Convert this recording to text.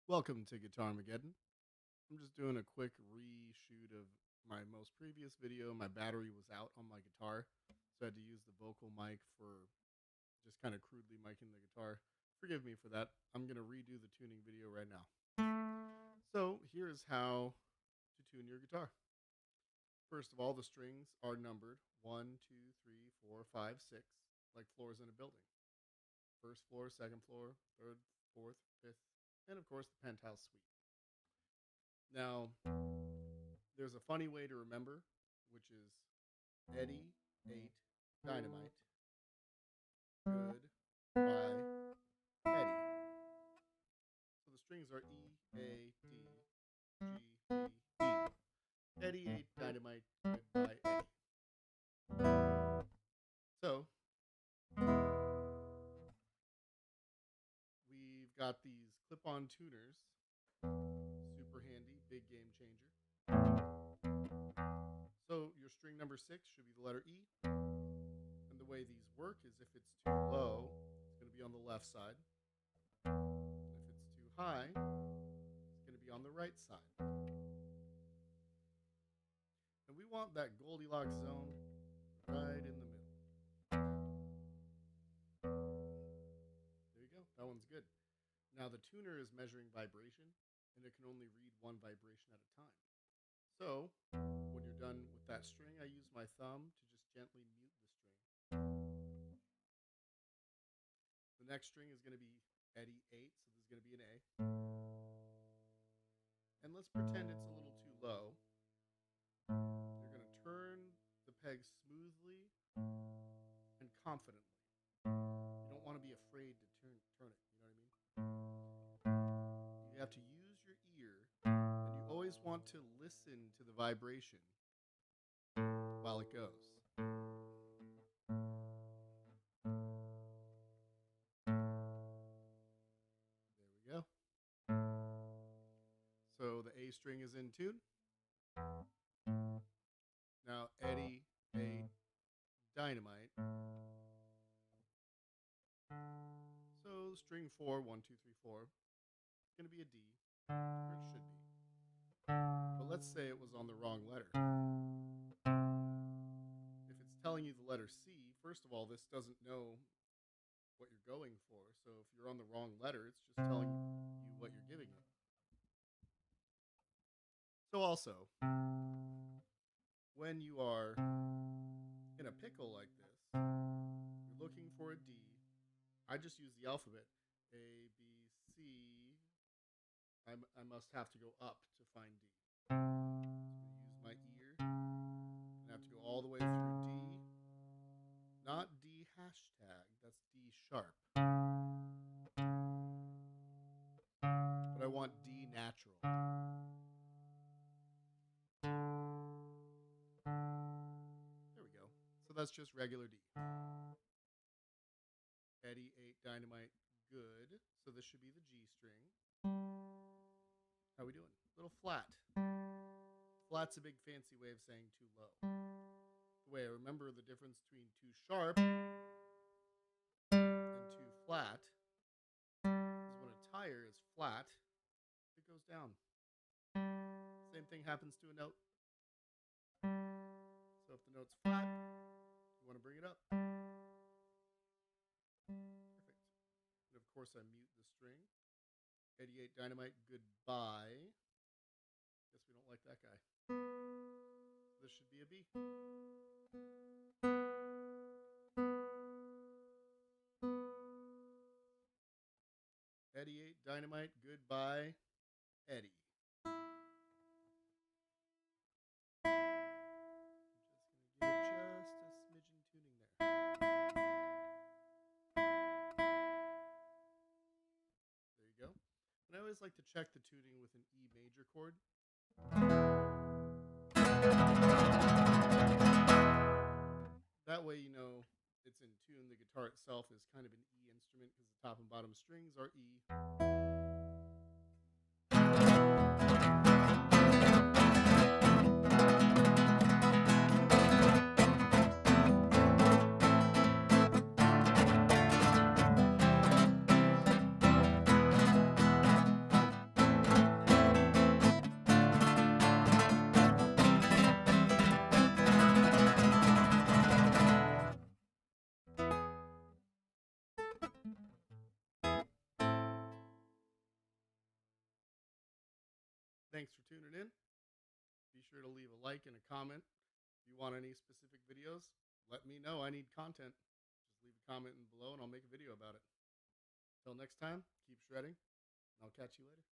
Welcome to Guitar Armageddon. I'm just doing a quick reshoot of my most previous video. My battery was out on my guitar, so I had to use the vocal mic for just kind of crudely miking the guitar. Forgive me for that. I'm going to redo the tuning video right now. So here's how to tune your guitar. First of all, the strings are numbered 1, 2, 3, 4, 5, 6, like floors in a building. First floor, second floor, third, fourth, fifth, and of course the penthouse suite. Now, there's a funny way to remember, which is Eddie ate dynamite. Good by Eddie. So the strings are E, A, D, G, B, E. Eddie ate dynamite. Goodbye, Eddie. So we've got these clip-on tuners. Super handy, big game changer. So your string number 6 should be the letter E. And the way these work is if it's too low, it's going to be on the left side. If it's too high, it's going to be on the right side. And we want that Goldilocks zone right in the middle. There you go. That one's good. Now the tuner is measuring vibration, and it can only read one vibration at a time. So when you're done with that string, I use my thumb to just gently mute the string. The next string is going to be Eddie 8, so there's going to be an A. And let's pretend it's a little too low. You're going to turn the peg smoothly and confidently. You don't want to be afraid to turn it, you know what I mean? You have to use your ear, and you always want to listen to the vibration while it goes. There we go. So the A string is in tune. Now Eddie ate dynamite. So string 4, 1, 2, 3, 4, it's going to be a D, or it should be. But let's say it was on the wrong letter. If it's telling you the letter C, first of all, this doesn't know what you're going for. So if you're on the wrong letter, it's just telling you what you're giving it. So also, when you are in a pickle like this, you're looking for a D. I just use the alphabet. A, B, C. I must have to go up to find D. So I'm going to use my ear. I have to go all the way through D. Not D hashtag, that's D sharp. But I want D natural. There we go. So that's just regular D. Eddie ate dynamite. Good. So this should be the G string. How are we doing? Little flat. Flat's a big fancy way of saying too low. The way I remember the difference between too sharp and too flat is when a tire is flat, it goes down. Same thing happens to a note. So if the note's flat, you want to bring it up. Perfect. And of course I mute the string. Eddie ate dynamite. Goodbye. Guess we don't like that guy. This should be a B. Eddie ate dynamite. Goodbye, Eddie. I'm just going to give it just a smidgen tuning there. There you go. And I always like to check the tuning with an E major chord. That way you know it's in tune. The guitar itself is kind of an E instrument because the top and bottom strings are E. Thanks for tuning in. Be sure to leave a like and a comment. If you want any specific videos, let me know. I need content. Just leave a comment below and I'll make a video about it. Till next time, keep shredding, and I'll catch you later.